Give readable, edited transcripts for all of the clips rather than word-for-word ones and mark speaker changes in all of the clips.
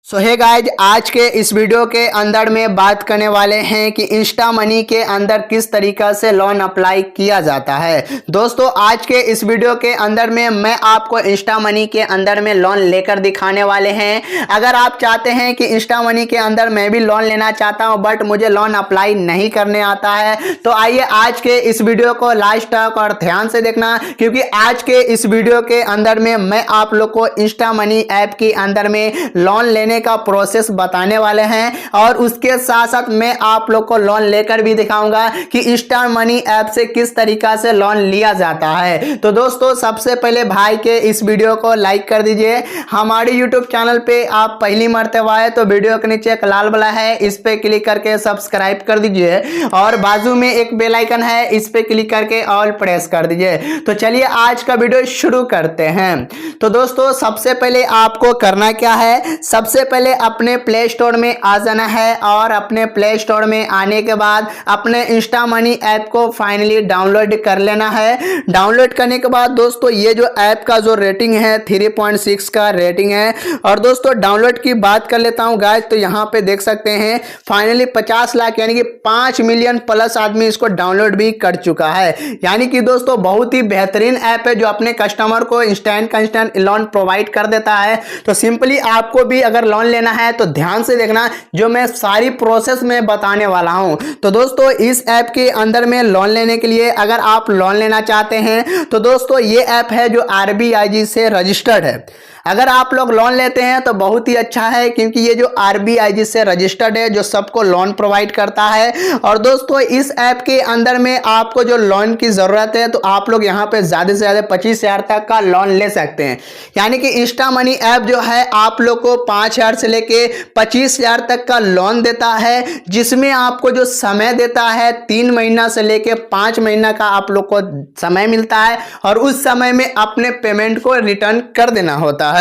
Speaker 1: सो hey guys, आज के इस वीडियो के अंदर में बात करने वाले हैं कि इंस्टा मनी के अंदर किस तरीका से लोन अप्लाई किया जाता है। दोस्तों, आज के इस वीडियो के अंदर में मैं आपको इंस्टा मनी के अंदर में लोन लेकर दिखाने वाले हैं। अगर आप चाहते हैं कि इंस्टा मनी के अंदर मैं भी लोन लेना चाहता हूं बट मुझे लोन अप्लाई नहीं करने आता है, तो आइए आज के इस वीडियो को लास्ट तक और ध्यान से देखना, क्योंकि आज के इस वीडियो के अंदर में मैं आप लोग को इंस्टा मनी ऐप के अंदर में लोन लेने का प्रोसेस बताने वाले हैं और उसके साथ साथ मैं आप लोग को लोन लेकर भी दिखाऊंगा कि इंस्टा मनी ऐप से किस तरीका से लोन लिया जाता है। तो दोस्तों, सबसे पहले भाई के इस वीडियो को लाइक कर दीजिए। हमारे यूट्यूब चैनल पे आप पहली मर्तबा आए तो वीडियो के नीचे एक लाल वाला है, इस पे क्लिक करके सब्सक्राइब कर दीजिए और बाजू में एक बेल आइकन है, इस पे क्लिक करके ऑल प्रेस कर दीजिए। तो चलिए आज का वीडियो शुरू करते हैं। तो दोस्तों, सबसे पहले आपको करना क्या है, सबसे पहले अपने प्ले स्टोर में आ जाना है और अपने प्ले स्टोर में आने के बाद अपने इंस्टा मनी ऐप को फाइनली डाउनलोड कर लेना है। डाउनलोड करने के बाद दोस्तों, ये जो ऐप का जो रेटिंग है 3.6 का रेटिंग है। और दोस्तों, डाउनलोड की बात कर लेता हूं गाइस, तो यहाँ पे देख सकते हैं फाइनली 50 लाख यानी कि 5 मिलियन प्लस आदमी इसको डाउनलोड भी कर चुका है। यानी कि दोस्तों, बहुत ही बेहतरीन ऐप है जो अपने कस्टमर को इंस्टेंट का इंस्टेंट लोन प्रोवाइड कर देता है। तो सिंपली आपको भी अगर लोन लेना है तो ध्यान से देखना, जो मैं सारी प्रोसेस में बताने वाला हूं। तो दोस्तों, इस ऐप के अंदर में लोन लेने के लिए अगर आप लोन लेना चाहते हैं तो दोस्तों, ये ऐप है जो RBIG से रजिस्टर्ड है। अगर आप लोग लोन लेते हैं तो बहुत ही अच्छा है, क्योंकि ये जो RBIG से रजिस्टर्ड है जो सबको लोन प्रोवाइड करता है। और दोस्तों, इस ऐप के अंदर में आपको जो लोन की जरूरत है तो आप लोग यहाँ पे ज्यादा से ज्यादा 25,000 तक का लोन ले सकते हैं। यानी कि इंस्टा मनी ऐप जो है आप लोग को 5,000 से लेके 25,000 तक का लोन देता है, जिसमें आपको जो समय देता है 3 महीना से लेके 5 महीना का आप लोग को समय मिलता है और उस समय में अपने पेमेंट को रिटर्न कर देना होता है।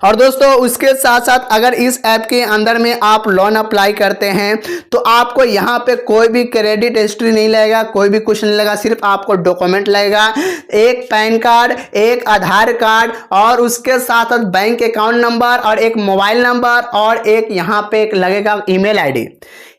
Speaker 1: और दोस्तों, उसके साथ साथ अगर इस ऐप के अंदर में आप लोन अप्लाई करते हैं तो आपको यहाँ पे कोई भी क्रेडिट हिस्ट्री नहीं लगेगा, कोई भी कुछ नहीं लगेगा, सिर्फ आपको डॉक्यूमेंट लगेगा, एक पैन कार्ड, एक आधार कार्ड और उसके साथ साथ बैंक अकाउंट नंबर और एक मोबाइल नंबर और एक यहाँ पे एक लगेगा ईमेल आईडी।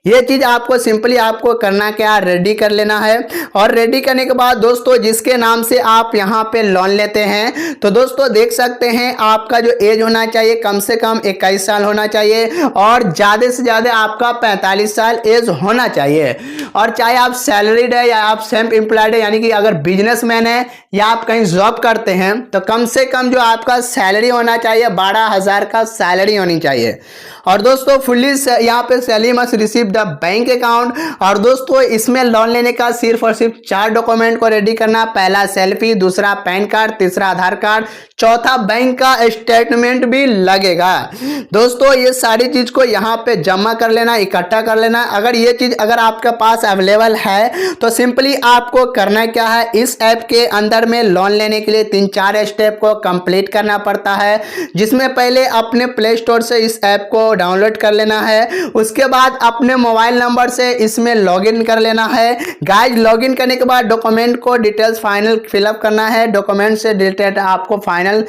Speaker 1: ये चीज आपको सिंपली आपको करना क्या, रेडी कर लेना है। और रेडी करने के बाद दोस्तों, जिसके नाम से आप यहाँ पे लोन लेते हैं तो दोस्तों देख सकते हैं आपका जो एज होना चाहिए कम से कम 21 साल होना चाहिए और ज्यादा से ज्यादा आपका 45 साल एज होना चाहिए। और चाहे आप सैलरीड है या आप सेल्फ एम्प्लॉयड है, यानी कि अगर बिजनेसमैन है या आप कहीं जॉब करते हैं तो कम से कम जो आपका सैलरी होना चाहिए 12,000 का सैलरी होनी चाहिए। और दोस्तों, फुल्ली यहाँ पे salary must receive the bank account. और दोस्तों, इसमें लोन लेने का सिर्फ और सिर्फ 4 डॉक्यूमेंट को रेडी करना, पहला सेल्फी, दूसरा पैन कार्ड, तीसरा आधार कार्ड, चौथा बैंक का स्टेटमेंट भी लगेगा। दोस्तों, ये सारी चीज को यहाँ पे जमा कर लेना, इकट्ठा कर लेना। अगर ये चीज अगर आपके पास अवेलेबल है तो सिंपली आपको करना क्या है, इस ऐप के अंदर में लोन लेने के लिए 3-4 स्टेप को कंप्लीट करना पड़ता है, जिसमें पहले अपने प्ले स्टोर से इस ऐप को डाउनलोड कर लेना है। उसके बाद अपने मोबाइल नंबर से इसमें लॉगिन कर लेना है। गाइस, लॉगिन करने के बाद डॉक्यूमेंट को डिटेल्स फाइनल फिलअप करना है, डॉक्यूमेंट से डिटेल आपको फाइनल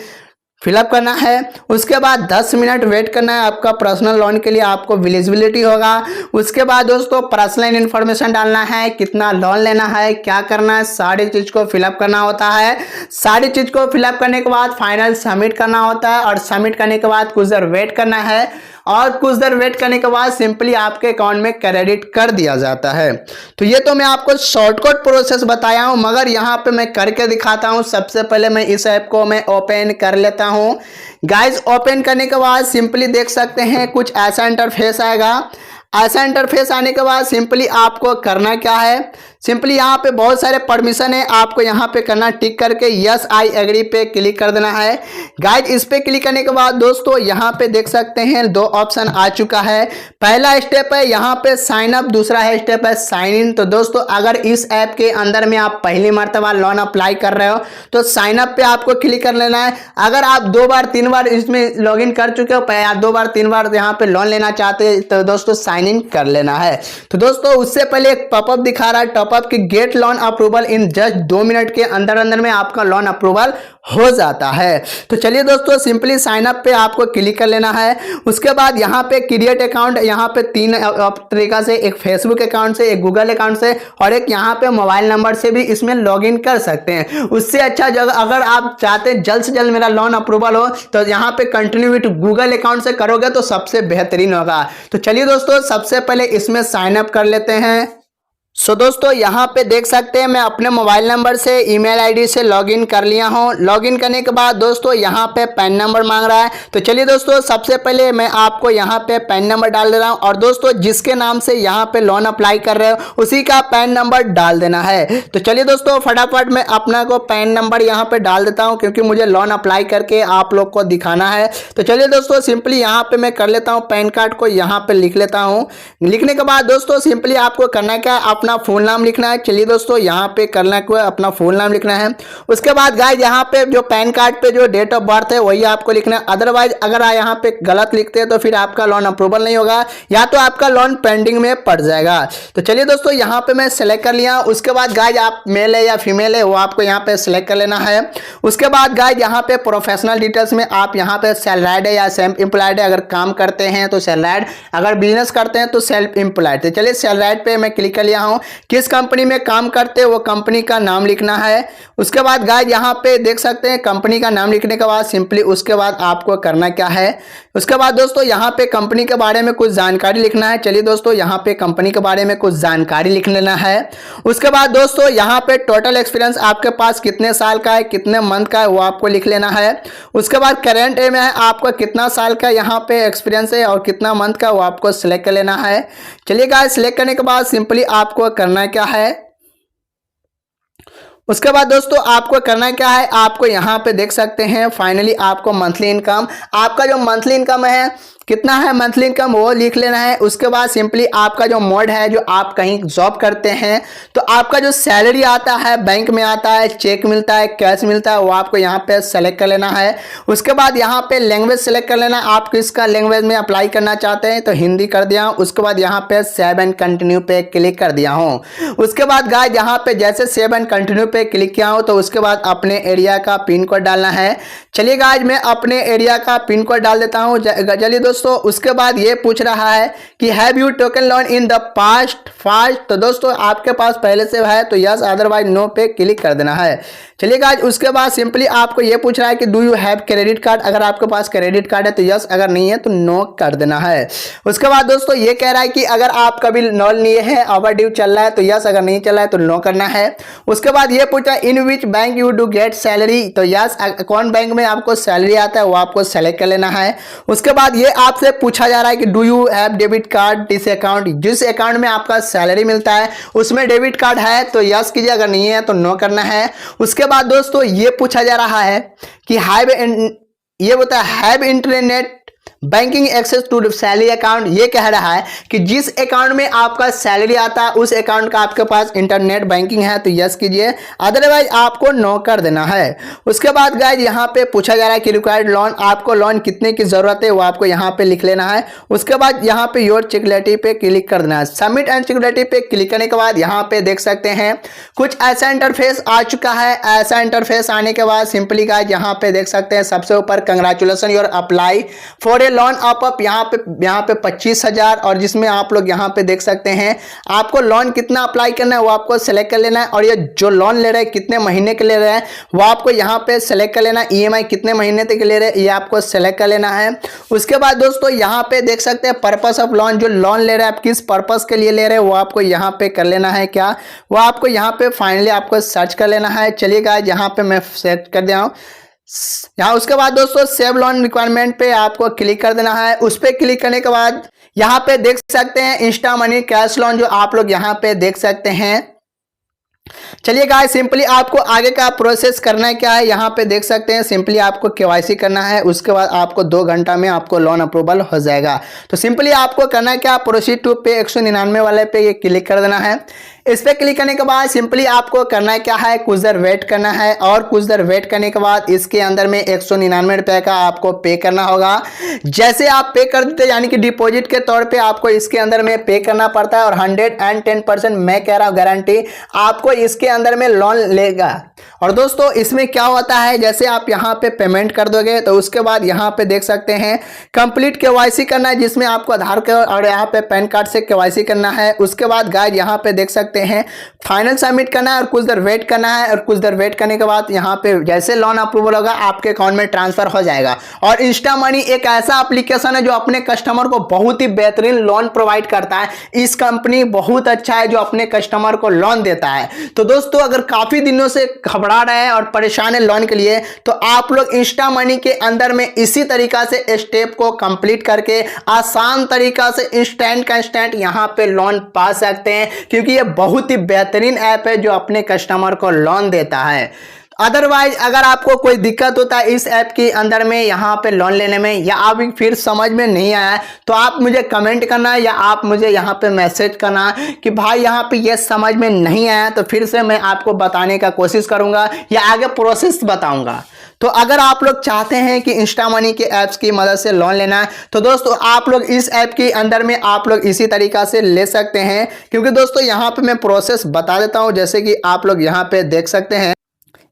Speaker 1: फिलअप करना है। उसके बाद 10 मिनट वेट करना है, आपका पर्सनल लोन के लिए आपको विजिबिलिटी होगा। उसके बाद दोस्तों, पर्सनल इन्फॉर्मेशन डालना है, कितना लोन लेना है, क्या करना है, सारी चीज को फिलअप करना होता है। सारी चीज को फिलअप करने के बाद फाइनल सबमिट करना होता है और सबमिट करने के बाद कुछ देर वेट करना है और कुछ देर वेट करने के बाद सिंपली आपके अकाउंट में क्रेडिट कर दिया जाता है। तो ये तो मैं आपको शॉर्टकट प्रोसेस बताया हूं, मगर यहाँ पे मैं करके दिखाता हूं। सबसे पहले मैं इस ऐप को मैं ओपन कर लेता हूं। गाइस, ओपन करने के बाद सिंपली देख सकते हैं कुछ ऐसा इंटरफेस आएगा। ऐसा इंटरफेस आने के बाद सिंपली आपको करना क्या है, सिंपली यहाँ पे बहुत सारे परमिशन है, आपको यहाँ पे करना टिक करके यस आई एग्री पे क्लिक कर देना है। गाइज, इस पे क्लिक करने के बाद दोस्तों यहाँ पे देख सकते हैं 2 ऑप्शन आ चुका है। पहला स्टेप है यहाँ पे साइन अप, दूसरा है स्टेप है साइन इन। तो दोस्तों, अगर इस ऐप के अंदर में आप पहली मर्तबा लोन अप्लाई कर रहे हो तो साइन अप पे आपको क्लिक कर लेना है। अगर आप 2 बार 3 बार इसमें लॉग इन कर चुके हो, 2 बार 3 बार यहाँ पे लोन लेना चाहते हैं तो दोस्तों साइन इन कर लेना है। तो दोस्तों, उससे पहले एक पॉपअप दिखा रहा है, टॉप पॉपअप कि gate loan approval in just 2 minute के अंदर अंदर में आपका लोन अप्रूवल हो जाता है। तो चलिए दोस्तों, सिंपली साइन अप पे आपको क्लिक कर लेना है। उसके बाद यहाँ पे क्रिएट अकाउंट, यहाँ पे 3 तरीका से, एक फेसबुक अकाउंट से, एक गूगल अकाउंट से और एक यहाँ पे मोबाइल नंबर से भी इसमें लॉगिन कर सकते हैं। उससे अच्छा जगह अगर आप चाहते हैं जल्द से जल्द मेरा लोन अप्रूवल हो तो यहाँ पे कंटिन्यू विथ गूगल अकाउंट से करोगे तो सबसे बेहतरीन होगा। तो चलिए दोस्तों, सबसे पहले इसमें साइन अप कर लेते हैं। दोस्तों यहाँ पे देख सकते हैं मैं अपने मोबाइल नंबर से ईमेल आईडी से लॉगिन कर लिया हूँ। लॉगिन करने के बाद दोस्तों यहाँ पे पैन नंबर मांग रहा है। तो चलिए दोस्तों, सबसे पहले मैं आपको यहाँ पे पैन नंबर डाल दे रहा हूँ और दोस्तों जिसके नाम से यहाँ पे लोन अप्लाई कर रहे हो उसी का पैन नंबर डाल देना है। तो चलिए दोस्तों, फटाफट मैं अपना को पैन नंबर यहाँ पे डाल देता हूँ क्योंकि मुझे लोन अप्लाई करके आप लोग को दिखाना है। तो चलिए दोस्तों, सिंपली यहाँ पे मैं कर लेता हूँ, पैन कार्ड को यहाँ पे लिख लेता हूँ। लिखने के बाद दोस्तों सिंपली आपको करना क्या है, अपना फुल नाम लिखना है। चलिए दोस्तों, यहाँ पे करना क्या है, अपना फुल नाम लिखना है। उसके बाद गाइस यहाँ पे जो पैन कार्ड पे जो डेट ऑफ बर्थ है वही आपको लिखना है। अदरवाइज अगर आप यहाँ पे गलत लिखते हैं तो फिर आपका लोन अप्रूवल नहीं होगा या तो आपका लोन पेंडिंग में पड़ जाएगा। तो चलिए दोस्तों, यहाँ पे मैं सेलेक्ट कर लिया। उसके बाद गाइस आप मेल है या फीमेल है वो आपको यहाँ पे सेलेक्ट कर लेना है। उसके बाद गाइस यहाँ पे प्रोफेशनल डिटेल्स में आप यहाँ पे सैलराइड है या सेल्फ एम्प्लॉयड है, अगर काम करते हैं तो सैलराइड, अगर बिजनेस करते हैं तो सेल्फ एम्प्लॉयड। तो चलिए सैलराइड पे मैं क्लिक कर लिया हूँ। किस कंपनी में काम करते हैं वो कंपनी का नाम लिखना है। उसके बाद गाइस यहाँ पे देख सकते हैं कंपनी का नाम लिखने के बाद सिंपली उसके बाद आपको करना क्या है, उसके बाद दोस्तों यहाँ पे कंपनी के बारे में कुछ जानकारी लिखना है। चलिए दोस्तों, यहाँ पे कंपनी के बारे में कुछ जानकारी लिख लेना है। उसके बाद दोस्तों यहाँ पे टोटल एक्सपीरियंस आपके पास कितने साल का है, कितने मंथ का है वो आपको लिख लेना है। उसके बाद करेंट एज में है आपका कितना साल का यहाँ पे एक्सपीरियंस है और कितना मंथ का वो आपको सिलेक्ट कर लेना है। चलिए गाइस, सिलेक्ट करने के बाद सिंपली आपको करना क्या है, उसके बाद दोस्तों आपको करना क्या है, आपको यहाँ पे देख सकते हैं फाइनली आपको मंथली इनकम, आपका जो मंथली इनकम है कितना है मंथली इनकम वो लिख लेना है। उसके बाद सिंपली आपका जो मोड है, जो आप कहीं जॉब करते हैं तो आपका जो सैलरी आता है, बैंक में आता है, चेक मिलता है, कैश मिलता है, वो आपको यहाँ पे सेलेक्ट कर लेना है। उसके बाद यहाँ पे लैंग्वेज सेलेक्ट कर लेना, आप किसका लैंग्वेज में अप्लाई करना चाहते हैं तो हिंदी कर दिया हूँ। उसके बाद यहाँ पे सेव एंड कंटिन्यू पे क्लिक कर दिया हूँ। उसके बाद गाइस यहाँ पे जैसे सेव एंड कंटिन्यू पे क्लिक किया हूँ तो उसके बाद अपने एरिया का पिन कोड डालना है। चलिए गाइस, मैं अपने एरिया का पिन कोड डाल देता हूँ। चलिए दोस्तों, उसके बाद ये पूछ रहा है कि have you taken loan in the past fast, तो दोस्तों आपके पास पहले से है तो यस, अदरवाइज नो पे क्लिक कर देना है। चलिए गाइस, उसके बाद सिंपली आपको ये पूछ रहा है कि do you have credit card, अगर आपके पास क्रेडिट कार्ड है तो यस, अगर नहीं है तो नो कर देना है। उसके बाद दोस्तों ये कह रहा है कि अगर आप कभी लोन लिए हैं ओवर ड्यू चल रहा है तो यस, अगर नहीं चल रहा है तो नो करना है। उसके बाद ये पूछ रहा है in which bank you do get salary, तो यस, कौन बैंक में आपको सैलरी आता है वो आपको सेलेक्ट कर लेना है। उसके बाद ये आपसे पूछा जा रहा है कि do you have debit card this account, जिस अकाउंट में आपका सैलरी मिलता है उसमें डेबिट कार्ड है तो यस कीजिए, अगर नहीं है तो नो करना है। उसके बाद दोस्तों ये पूछा जा रहा है कि ये बता have internet banking access to salary account, ये कह रहा है कि जिस अकाउंट में आपका सैलरी आता है उस अकाउंट का आपके पास इंटरनेट बैंकिंग है तो यस कीजिए, अदरवाइज आपको नो कर देना है। उसके बाद गाइस यहाँ पे पूछा जा रहा है कि रिक्वायर्ड लोन, आपको लोन कितने की जरूरत है वो आपको यहाँ पे लिख लेना है। उसके बाद यहाँ पे योर सिक्योरिटी पे क्लिक कर देना है। सबमिट एंड सिक्योरिटी पे क्लिक करने के बाद यहाँ पे देख सकते हैं कुछ ऐसा इंटरफेस आ चुका है। ऐसा इंटरफेस आने के बाद सिंपली गाइस यहाँ पे देख सकते हैं सबसे ऊपर congratulation your apply for a loan up यहाँ पे 25,000 और जिसमें आप लोग यहाँ पे देख सकते हैं आपको लोन कितना अप्लाई करना है वो आपको सेलेक्ट कर लेना है। और ये जो लोन ले रहे हैं कितने महीने के ले रहे हैं वो आपको यहाँ पे सेलेक्ट कर लेना है। ईएमआई कितने महीने तक ले रहे हैं ये आपको सेलेक्ट कर लेना है। उसके बाद दोस्तों यहाँ पे देख सकते हैं पर्पस ऑफ लोन, जो लोन ले रहे हैं आप किस पर्पस के लिए ले रहे हैं वो आपको यहाँ पे कर लेना है। क्या वो आपको यहाँ पे फाइनली आपको सर्च कर लेना है। चलिए गाइस यहाँ पे मैं सेट कर दिया हूँ यहाँ। उसके बाद दोस्तों सेव लोन रिक्वायरमेंट पे आपको क्लिक कर देना है। उस पर क्लिक करने के बाद यहाँ पे देख सकते हैं इंस्टा मनी कैश लोन, जो आप लोग यहाँ पे देख सकते हैं। चलिए गाइस सिंपली आपको आगे का प्रोसेस करना है क्या है, यहाँ पे देख सकते हैं सिंपली आपको केवाईसी करना है। उसके बाद आपको 2 घंटा में आपको लोन अप्रूवल हो जाएगा। तो सिंपली आपको करना है क्या, प्रोसीड टू पे 199 वाले पे ये क्लिक कर देना है। इस पे क्लिक करने के बाद सिंपली आपको करना क्या है, कुछ देर वेट करना है और कुछ देर वेट करने के बाद इसके अंदर में 199 रुपए का आपको पे करना होगा। जैसे आप पे कर देते यानी कि डिपॉजिट के तौर पे आपको इसके अंदर में पे करना पड़ता है और 110% मैं कह रहा हूं गारंटी आपको इसके अंदर में लोन लेगा। और दोस्तों इसमें क्या होता है, जैसे आप यहां पे पेमेंट कर दोगे तो उसके बाद यहां पे देख सकते हैं कंप्लीट केवाईसी करना है, जिसमें आपको आधार कार्ड और यहां पे पैन कार्ड से केवाईसी करना है। उसके बाद गाइस यहां पे देख सकते हैं फाइनल सबमिट करना है और कुछ देर वेट करना है और कुछ देर वेट करने के बाद यहां पे जैसे लोन अप्रूवल होगा आपके अकाउंट में ट्रांसफर हो जाएगा। और इंस्टा मनी एक ऐसा एप्लीकेशन है जो अपने कस्टमर को बहुत ही बेहतरीन लोन प्रोवाइड करता है। इस कंपनी बहुत अच्छा है जो अपने कस्टमर को लोन देता है। तो दोस्तों अगर काफी दिनों से घबरा रहे हैं और परेशान है लोन के लिए तो आप लोग इंस्टा मनी के अंदर में इसी तरीका से स्टेप को कंप्लीट करके आसान तरीका से इंस्टेंट का इंस्टेंट यहां पे लोन पा सकते हैं, क्योंकि ये बहुत ही बेहतरीन ऐप है जो अपने कस्टमर को लोन देता है। अदरवाइज अगर आपको कोई दिक्कत होता है इस ऐप के अंदर में यहाँ पे लोन लेने में या आप फिर समझ में नहीं आया तो आप मुझे कमेंट करना या आप मुझे यहाँ पे मैसेज करना कि भाई यहाँ पे ये समझ में नहीं आया, तो फिर से मैं आपको बताने का कोशिश करूँगा या आगे प्रोसेस बताऊँगा। तो अगर आप लोग चाहते हैं कि इंस्टा मनी के ऐप्स की मदद से लोन लेना है तो दोस्तों आप लोग इस ऐप के अंदर में आप लोग इसी तरीका से ले सकते हैं, क्योंकि दोस्तों यहाँ पे मैं प्रोसेस बता देता हूँ। जैसे कि आप लोग यहाँ पे देख सकते हैं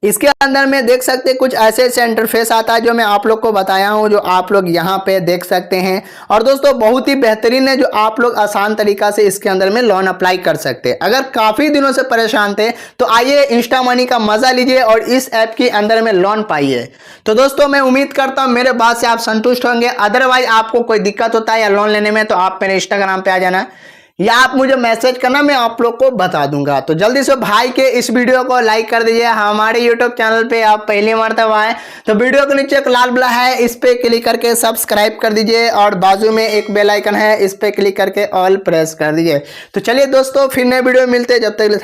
Speaker 1: इसके अंदर में देख सकते हैं कुछ ऐसे इंटरफेस आता है जो मैं आप लोग को बताया हूं, जो आप लोग यहां पे देख सकते हैं। और दोस्तों बहुत ही बेहतरीन है जो आप लोग आसान तरीका से इसके अंदर में लोन अप्लाई कर सकते हैं। अगर काफी दिनों से परेशान थे तो आइए इंस्टा मनी का मजा लीजिए और इस ऐप के अंदर में लोन पाइए। तो दोस्तों मैं उम्मीद करता हूं मेरे बात से आप संतुष्ट होंगे। अदरवाइज आपको कोई दिक्कत होता है या लोन लेने में तो आप मेरे इंस्टाग्राम पे आ जाना या आप मुझे मैसेज करना, मैं आप लोग को बता दूंगा। तो जल्दी से भाई के इस वीडियो को लाइक कर दीजिए। हमारे यूट्यूब चैनल पे आप पहली मर्तबा आए तो वीडियो के नीचे एक लाल बटन है, इस पे क्लिक करके सब्सक्राइब कर दीजिए और बाजू में एक बेल आइकन है, इस पे क्लिक करके ऑल प्रेस कर दीजिए। तो चलिए दोस्तों फिर नए वीडियो मिलते हैं, जब तक थैंक